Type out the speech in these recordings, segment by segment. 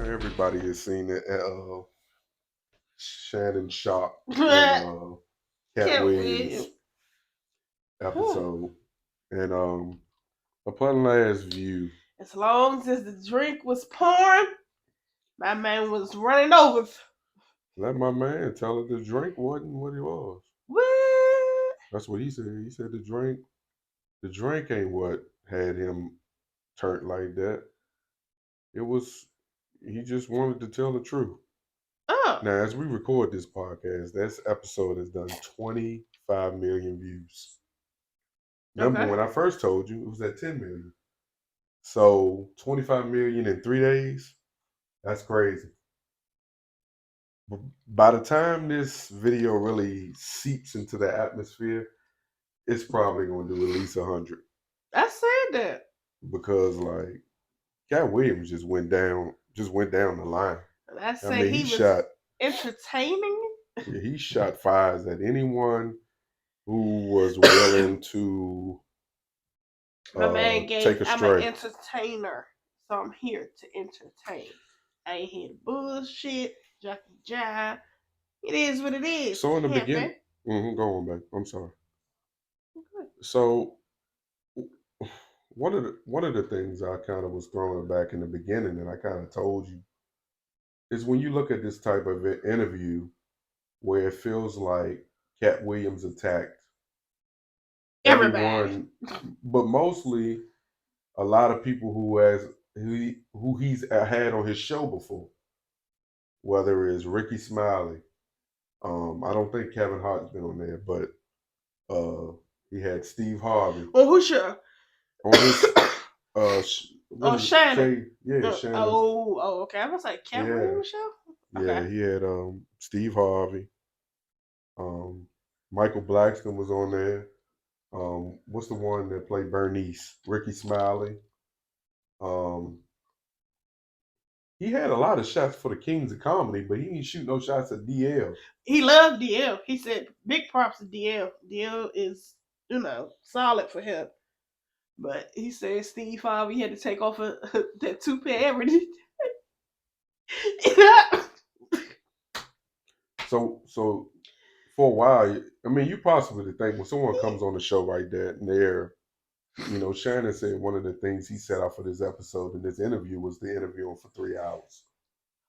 Everybody has seen it. Shannon Sharpe and Can't Katt wait. Williams episode. And upon last view, As long as the drink was pouring, my man was running over. let my man tell her the drink wasn't what it was. What? That's what he said. He said the drink ain't what had him turned like that. It was he just wanted to tell the truth. Oh, Now, as we record this podcast, this episode has done 25 million views. Remember okay. when I first told you it was at 10 million? So 25 million in 3 days? That's crazy. By the time this video really seeps into the atmosphere, it's probably going to do at least 100 I said that. because like Cat Williams just went down the line. And I I said mean, he was entertaining. he shot fires at anyone who was willing to My man take gave, a I'm an stray. entertainer, so I'm here to entertain. I ain't here to bullshit, jockey jive. It is what it is. So in the beginning, Happy. go on, back. I'm sorry. So one of the things I kind of was throwing back in the beginning, and I kind of told you, is when you look at this type of interview where it feels like Cat Williams attacked Everybody. everyone, but mostly a lot of people who he's had on his show before, whether it's Ricky Smiley. I don't think Kevin Hart's been on there, but he had Steve Harvey Well, who's your? on his what Oh, is it? Shannon. Shay, yeah, Shannon's, Okay. I was like, Cat yeah, Williams show? Okay. yeah. He had Steve Harvey, Michael Blackston was on there. What's the one that played Bernice? Ricky Smiley. Um, he had a lot of shots for the Kings of Comedy, but he didn't shoot no shots at DL. He loved DL. He said, big props to DL. DL is, solid for him. But he said Steve Harvey had to take off that toupee every. So for a while, I mean, you possibly think when someone comes on the show like that and Shannon said one of the things he set out for this episode in this interview was to interview him for 3 hours.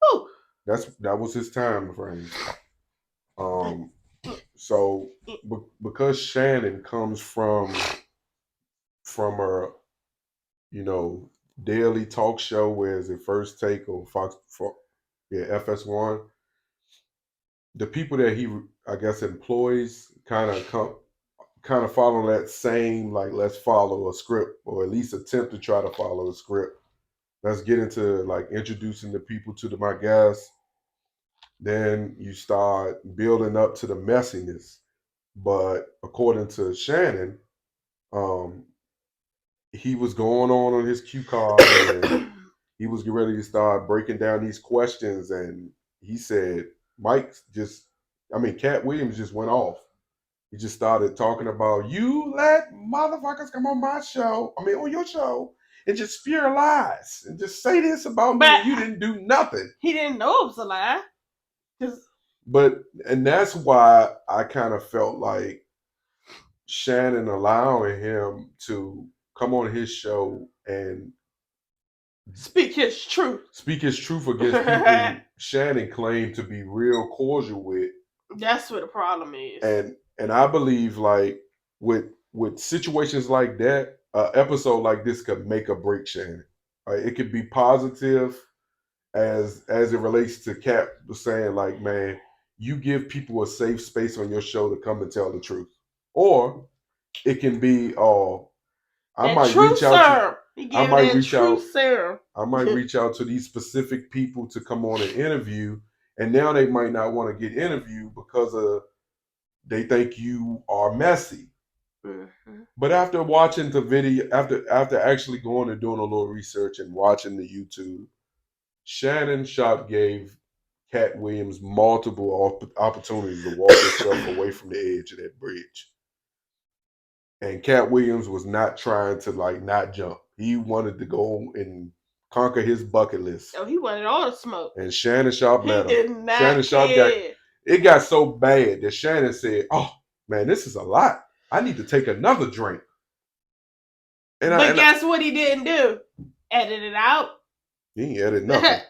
Whew. That was his time frame. So because Shannon comes from a daily talk show, whereas it First Take or FS1, the people that he I guess employs kind of follow that same, like, let's follow a script or at least attempt to try to follow a script. Let's get into like introducing the people to my guests. Then you start building up to the messiness. But according to Shannon, um, he was going on his cue card and he was getting ready to start breaking down these questions. And he said, Cat Williams just went off. He just started talking about, you let motherfuckers come on my show, on your show, and just spew lies and just say this about me But and you didn't do nothing. he didn't know it was a lie. And that's why I kind of felt like Shannon allowing him to come on his show and speak his truth against people Shannon claimed to be real cordial with. That's what the problem is. And I believe, like, with situations like that, an episode like this could make or break Shannon. It could be positive as it relates to Cap saying, like, man, you give people a safe space on your show to come and tell the truth. Or it can be, I that might truth reach out serum. I might that reach truth out serum. I might reach out to these specific people to come on an interview, and now they might not want to get interviewed because they think you are messy. Mm-hmm. But after watching the video, after actually going and doing a little research and watching the YouTube, Shannon Sharpe gave Katt Williams multiple opportunities to walk himself away from the edge of that bridge. And Katt Williams was not trying to, like, not jump. He wanted to go and conquer his bucket list. Oh, he wanted all the smoke. And Shannon Sharpe He let him. did not Shannon Sharpe care. got so bad that Shannon said, "Oh man, this is a lot. I need to take another drink." But guess what he didn't do? Edit it out. He ain't edit nothing.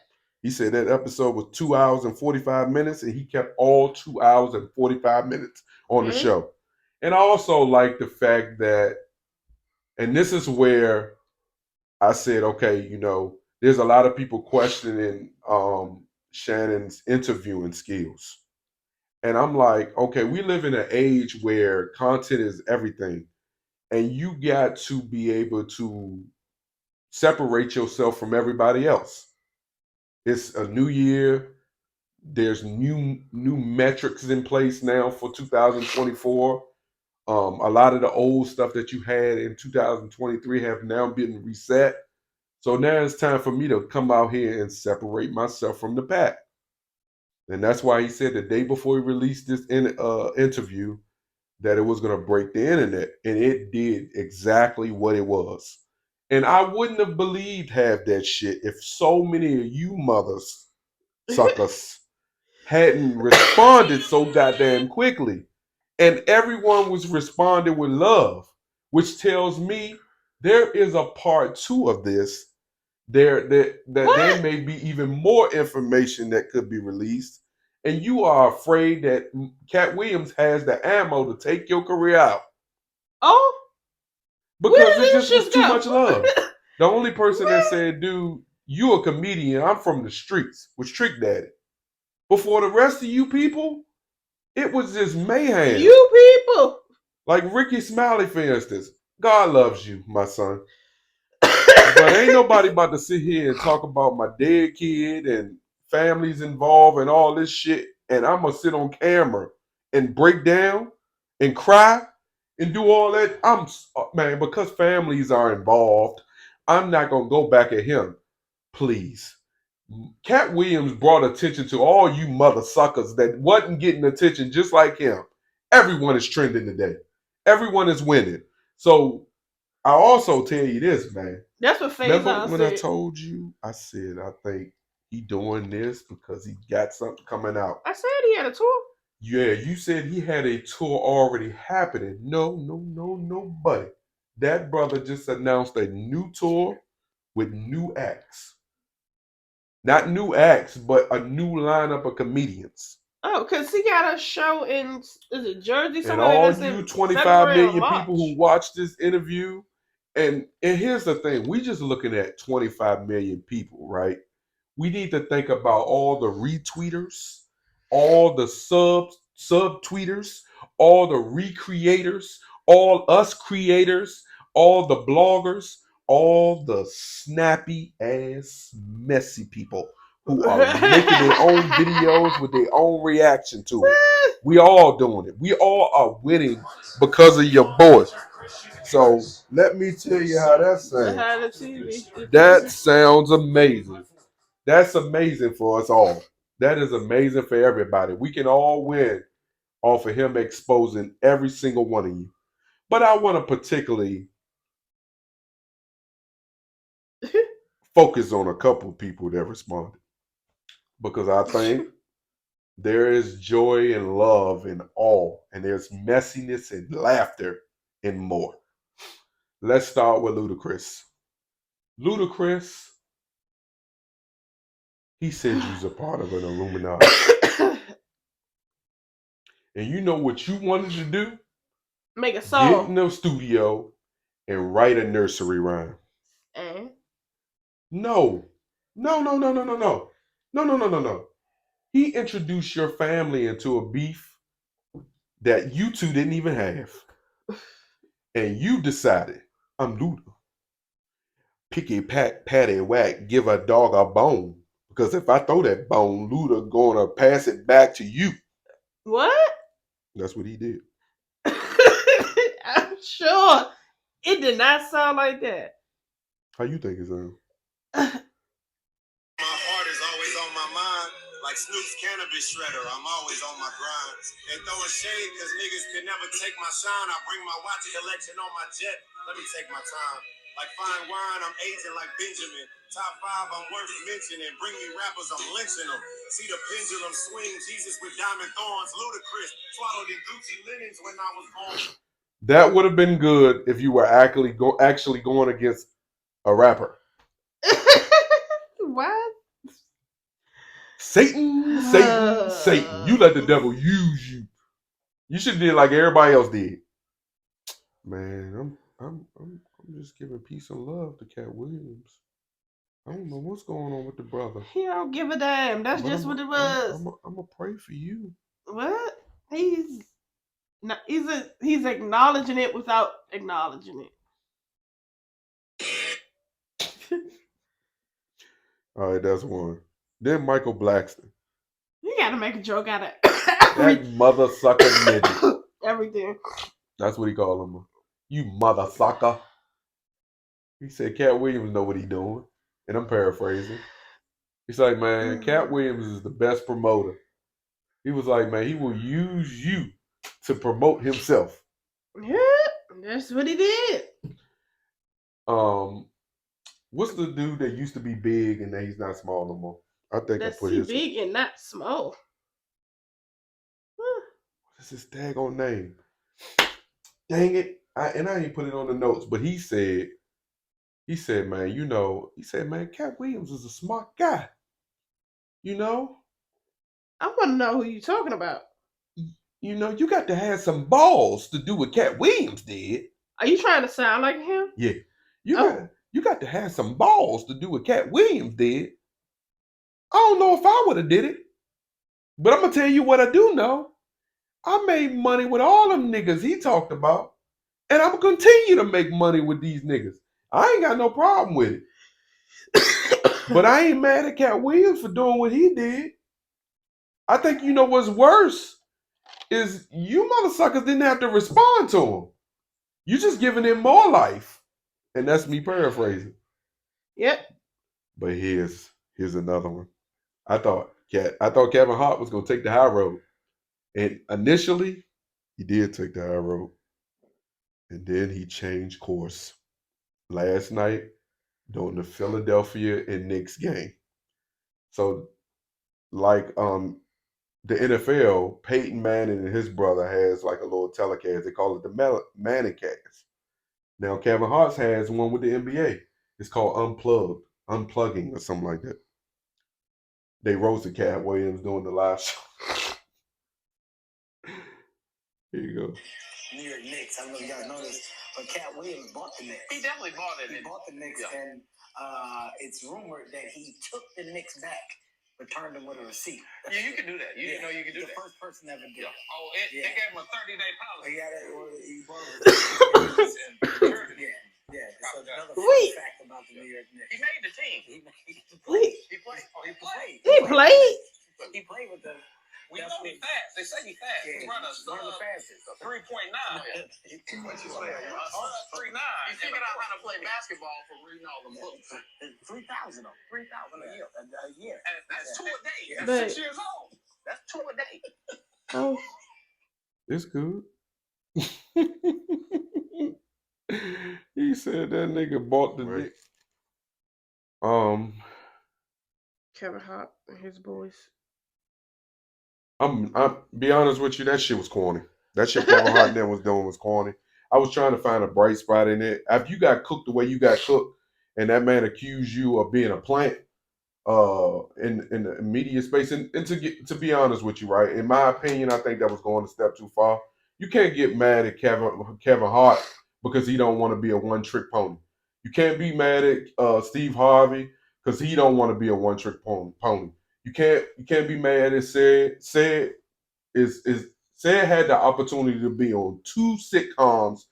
He said that episode was 2 hours and 45 minutes, and he kept all 2 hours and 45 minutes on the show. And I also like the fact that, and this is where I said, okay, you know, there's a lot of people questioning Shannon's interviewing skills. And I'm like, okay, we live in an age where content is everything. And you got to be able to separate yourself from everybody else. It's a new year. There's new metrics in place now for 2024. A lot of the old stuff that you had in 2023 have now been reset. So now it's time for me to come out here and separate myself from the pack. And that's why he said the day before he released this interview that it was going to break the internet. And it did exactly what it was. And I wouldn't have believed half that shit if so many of you mothers, suckers, hadn't responded so goddamn quickly. And everyone was responding with love, which tells me there is a part 2 of this. There may be even more information that could be released, and you are afraid that Katt Williams has the ammo to take your career out. Oh, because it just was too much love. The only person that said, "Dude, you a comedian. I'm from the streets," was Trick Daddy. Before the rest of you people, it was just mayhem. You people, like Ricky Smiley, for instance. God loves you, my son. But ain't nobody about to sit here and talk about my dead kid and families involved and all this shit. And I'm going to sit on camera and break down and cry and do all that. Man, because families are involved, I'm not going to go back at him. Please. Katt Williams brought attention to all you mother suckers that wasn't getting attention just like him. Everyone is trending today. Everyone is winning. So I also tell you this, man. That's what Faison Remember when said. I told you? I said I think he doing this because he got something coming out. I said he had a tour. Yeah, you said he had a tour already happening. No, buddy. That brother just announced a new tour with new acts. Not new acts, but a new lineup of comedians. Oh, because he got a show in, is it Jersey? And all you 25 million people who watch this interview, and here's the thing, we just looking at 25 million people, right? We need to think about all the retweeters, all the sub-tweeters, all the recreators, all us creators, all the bloggers, all the snappy ass messy people who are making their own videos with their own reaction to it. We all doing it. We all are winning because of your boy. So let me tell you how that sounds. That sounds amazing. That's amazing for us all. That is amazing for everybody. We can all win off of him exposing every single one of you. But I want to particularly focus on a couple of people that responded. Because I think there is joy and love in all. And there's messiness and laughter and more. Let's start with Ludacris. Ludacris, he said you was a part of an Illuminati. And you know what you wanted to do? Make a song. Get in the studio and write a nursery rhyme. No. No. He introduced your family into a beef that you two didn't even have. And you decided, I'm Luda. Picky, patty, whack, give a dog a bone. Because if I throw that bone, Luda gonna pass it back to you. What? That's what he did. I'm sure. It did not sound like that. How you think it sounds? My heart is always on my mind. Like Snoop's cannabis shredder, I'm always on my grind. They throwing shade because niggas can never take my shine. I bring my watch collection on my jet. Let me take my time. Like fine wine, I'm aging like Benjamin. Top 5, I'm worth mentioning. Bring me rappers, I'm lynching them. See the pendulum swing, Jesus with diamond thorns, ludicrous. Swallowed in Gucci linens when I was born. That would have been good if you were actually going against a rapper. What? Satan, Satan, Satan. You let the devil use you. You should have did like everybody else did. Man, I'm just giving peace and love to Katt Williams. I don't know what's going on with the brother. He don't give a damn. That's But just what it was. I'm gonna pray for you. What? He's acknowledging it without acknowledging it. All right, that's one. Then Michael Blackston. You gotta make a joke out of That mother sucker nigga. everything. That's what he called him. You mother sucker. He said Katt Williams know what he doing. And I'm paraphrasing. He's like, man, Katt Williams is the best promoter. He was like, man, he will use you to promote himself. Yeah, that's what he did. What's the dude that used to be big and now he's not small no more? I think That's I put his big and not small. What's his daggone name? Dang it. I ain't put it on the notes, but he said, man, man, Katt Williams is a smart guy. You know? I want to know who you're talking about. You know, you got to have some balls to do what Katt Williams did. Are you trying to sound like him? Yeah. You got to have some balls to do what Katt Williams did. I don't know if I would have did it. But I'm going to tell you what I do know. I made money with all them niggas he talked about. And I'm going to continue to make money with these niggas. I ain't got no problem with it. But I ain't mad at Katt Williams for doing what he did. I think you know what's worse is you motherfuckers didn't have to respond to him. You just giving him more life. And that's me paraphrasing. Yep. But here's another one. I thought Kevin Hart was gonna take the high road. And initially, he did take the high road. And then he changed course last night during the Philadelphia and Knicks game. So, like the NFL, Peyton Manning and his brother has like a little telecast. They call it the Manningcast. Now Kevin Hart has one with the NBA. It's called Unplugging or something like that. They roasted Katt Williams doing the live show. Here you go. New York Knicks. I don't know if you guys know this, but Katt Williams bought the Knicks. He definitely bought it. He bought the Knicks, and it's rumored that he took the Knicks back, returned them with a receipt. Yeah, you can do that. You didn't know you could do that. The first person ever did. Oh, they gave him a 30-day policy. He bought it. Yeah. So another fun fact about the New York Knicks. He made the team. He played. He played with them. We know he fast. They say he fast. He run a 3.9. What you say? 3.9. He figured out how to play basketball for reading all the books. 3,000 a year. And that's 2 a day. That's 6 years old. That's 2 a day. Oh. It's good. He said that nigga bought the Knicks. Kevin Hart and his boys. I'm be honest with you, that shit was corny. That shit Kevin Hart then was doing was corny. I was trying to find a bright spot in it. After you got cooked the way you got cooked, and that man accused you of being a plant in the media space, and to be honest with you, right? In my opinion, I think that was going a step too far. You can't get mad at Kevin Hart because he don't want to be a one-trick pony. You can't be mad at Steve Harvey because he don't want to be a one-trick pony. You can't be mad at Shay. Shay had the opportunity to be on 2 sitcoms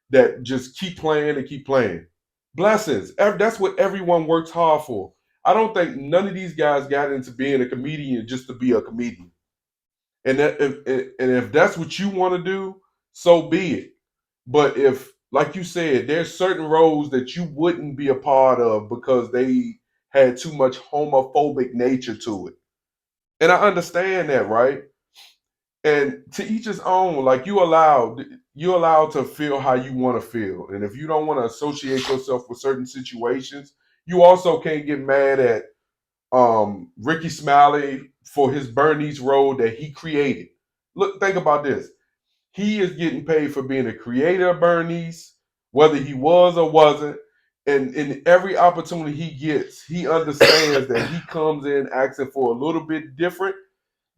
that just keep playing and keep playing. Blessings. That's what everyone works hard for. I don't think none of these guys got into being a comedian just to be a comedian. And if that's what you want to do, so be it. But if, like you said, there's certain roles that you wouldn't be a part of because they had too much homophobic nature to it. And I understand that, right? And to each his own, like you allowed, you're allowed to feel how you want to feel. And if you don't want to associate yourself with certain situations, you also can't get mad at Ricky Smiley for his Bernice role that he created. Look, think about this. He is getting paid for being a creator of Bernice, whether he was or wasn't. And in every opportunity he gets, he understands that he comes in asking for a little bit different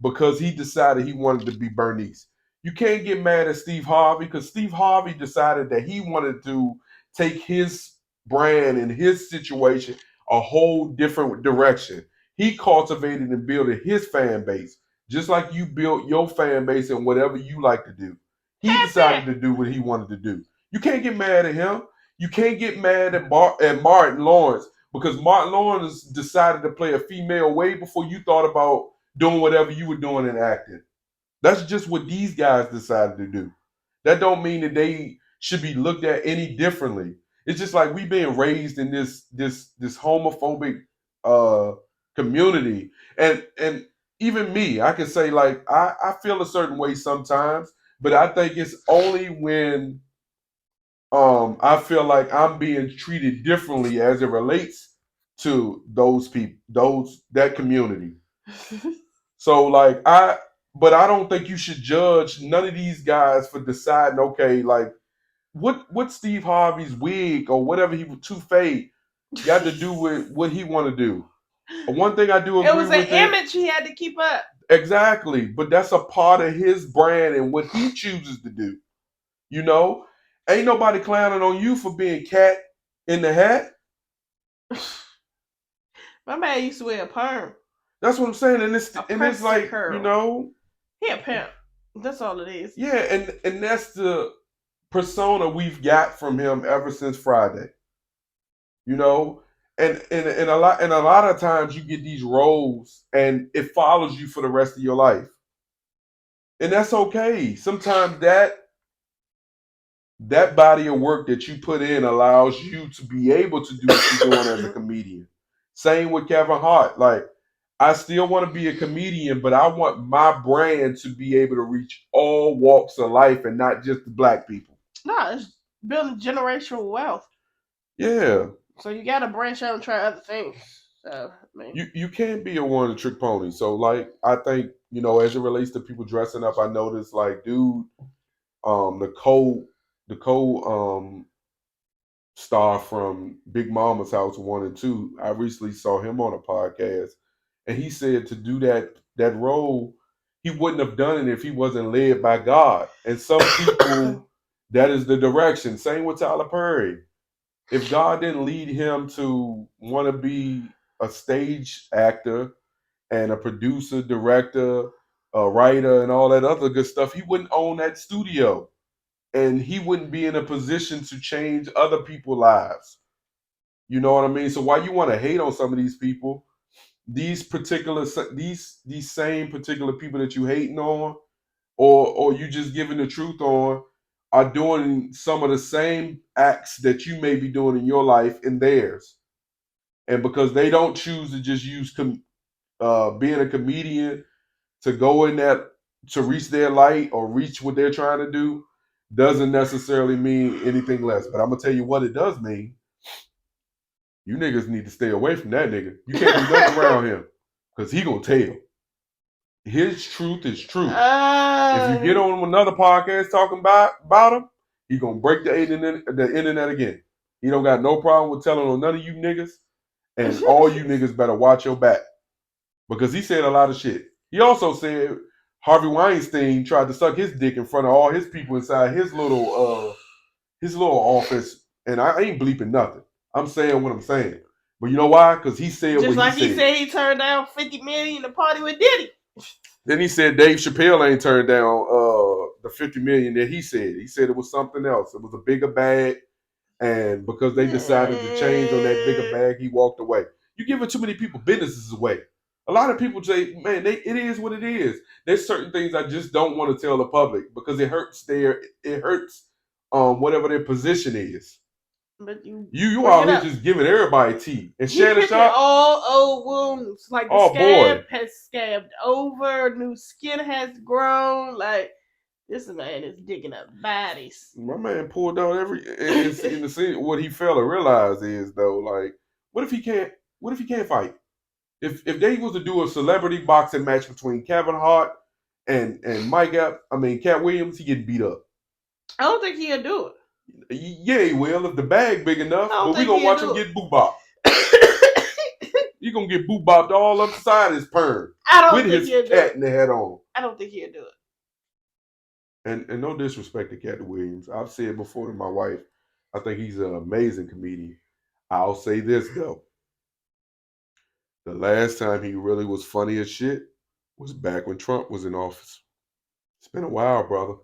because he decided he wanted to be Bernice. You can't get mad at Steve Harvey because Steve Harvey decided that he wanted to take his brand and his situation a whole different direction. He cultivated and built his fan base, just like you built your fan base and whatever you like to do. He decided to do what he wanted to do. You can't get mad at him. You can't get mad at Martin Lawrence because Martin Lawrence decided to play a female way before you thought about doing whatever you were doing in acting. That's just what these guys decided to do. That don't mean that they should be looked at any differently. It's just like we being raised in this homophobic community. And even me, I can say like I feel a certain way sometimes, but I think it's only when I feel like I'm being treated differently as it relates to those people, that community. So like but I don't think you should judge none of these guys for deciding, okay, like what Steve Harvey's wig or whatever he toupee got to do with what he want to do. One thing I do agree with it was an image he had to keep up. Exactly, but that's a part of his brand and what he chooses to do. You know, ain't nobody clowning on you for being Katt in the Hat. My man used to wear a perm. That's what I'm saying, and it's like curl. You know, he a pimp. That's all it is. Yeah, and that's the persona we've got from him ever since Friday. You know, and a lot of times you get these roles and it follows you for the rest of your life, and that's okay. Sometimes that body of work that you put in allows you to be able to do what you're doing as a comedian. Same with Kevin Hart. Like, I still want to be a comedian, but I want my brand to be able to reach all walks of life and not just the black people. No, it's building generational wealth. Yeah. So you got to branch out and try other things. So, I mean. You can't be a one-trick pony. So, like, I think, as it relates to people dressing up, I noticed, like, dude, the star from Big Mama's House 1 and 2. I recently saw him on a podcast, and he said to do that role, he wouldn't have done it if he wasn't led by God. And some people, that is the direction. Same with Tyler Perry. If God didn't lead him to want to be a stage actor and a producer, director, a writer, and all that other good stuff, he wouldn't own that studio. And he wouldn't be in a position to change other people's lives. You know what I mean? So why you want to hate on some of these people? These same particular people that you hating on, or you just giving the truth on, are doing some of the same acts that you may be doing in your life in theirs. And because they don't choose to just use being a comedian to go in that to reach their light or reach what they're trying to do, doesn't necessarily mean anything less. But I'm gonna tell you what it does mean. You niggas need to stay away from that nigga. You can't do nothing around him because he gonna tell. His truth is truth. If you get on another podcast talking about him, he gonna break the internet again. He don't got no problem with telling on none of you niggas, and all you niggas better watch your back because he said a lot of shit. He also said Harvey Weinstein tried to suck his dick in front of all his people inside his little office, and I ain't bleeping nothing. I'm saying what I'm saying. But you know why? Because he said just what like he said. He turned down $50 million to party with Diddy. Then he said Dave Chappelle ain't turned down the $50 million that he said. He said it was something else. It was a bigger bag, and because they decided to change on that bigger bag, he walked away. You giving too many people businesses away. A lot of people say, man, it is what it is. There's certain things I just don't want to tell the public because it hurts whatever their position is. But you out here just giving everybody tea. And Shannon Sharpe, all old wounds. Like the scab has scabbed over, new skin has grown. Like This man is digging up bodies. My man pulled out in the scene. What he failed to realize is though, like, what if he can't fight? If they was to do a celebrity boxing match between Kevin Hart and Cat Williams, he getting beat up. I don't think he'll do it. Yeah, he will if the bag big enough. But we gonna watch him get boo-bopped. You gonna get boo-bopped all upside his perm. I don't with think his he'll do cat it. in the head on. I don't think he'll do it. And no disrespect to Katt Williams. I've said before to my wife, I think he's an amazing comedian. I'll say this though. The last time he really was funny as shit was back when Trump was in office. It's been a while, brother.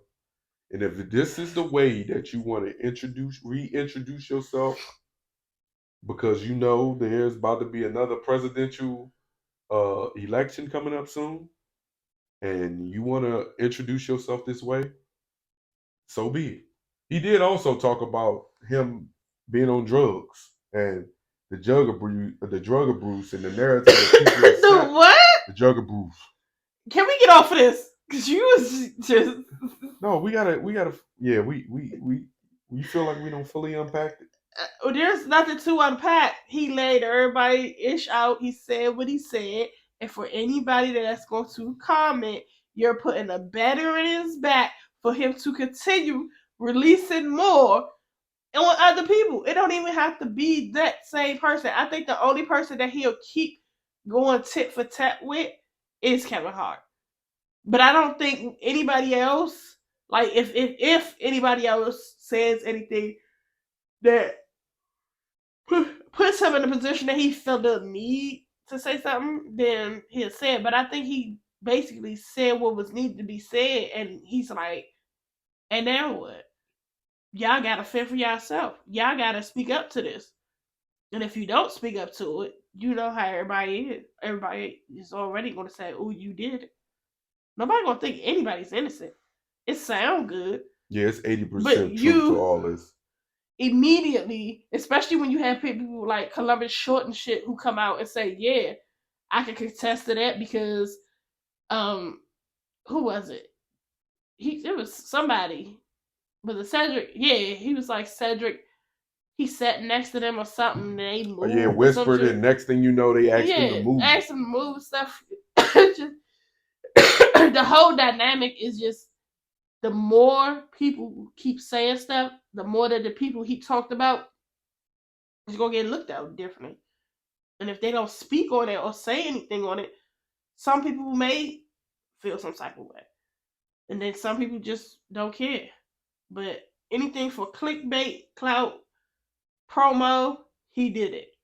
And if this is the way that you want to reintroduce yourself, because you know there's about to be another presidential election coming up soon, and you want to introduce yourself this way, so be it. He did also talk about him being on drugs and the drug abuse and the narrative that people The what? The drug abuse. Can we get off of this? Cause you was just No, we gotta yeah, we feel like we don't fully unpack it. There's nothing to unpack. He laid everybody ish out. He said what he said. And for anybody that's going to comment, you're putting a batter in his back for him to continue releasing more on other people. It don't even have to be that same person. I think the only person that he'll keep going tit for tat with is Kevin Hart. But I don't think anybody else, like if anybody else says anything that puts him in a position that he felt the need to say something, then he'll say it. But I think he basically said what was needed to be said, and he's like, and now what? Y'all gotta fend for yourself. Y'all gotta speak up to this. And if you don't speak up to it, you know how everybody is. Everybody is already gonna say, "Oh, you did it." Nobody gonna think anybody's innocent. It sounds good. Yeah, it's 80% truth to all this. Immediately, especially when you have people like Columbus Short and shit who come out and say, "Yeah, I can contest to that because, who was it? It was somebody, was it Cedric? Yeah, he was like Cedric. He sat next to them or something. And they moved. Yeah, whispered, and next thing you know, they asked him to move. Asked him to move stuff. Just, the whole dynamic is just. The more people keep saying stuff, the more that the people he talked about is going to get looked at differently. And if they don't speak on it or say anything on it, some people may feel some type of way. And then some people just don't care. But anything for clickbait, clout, promo, he did it.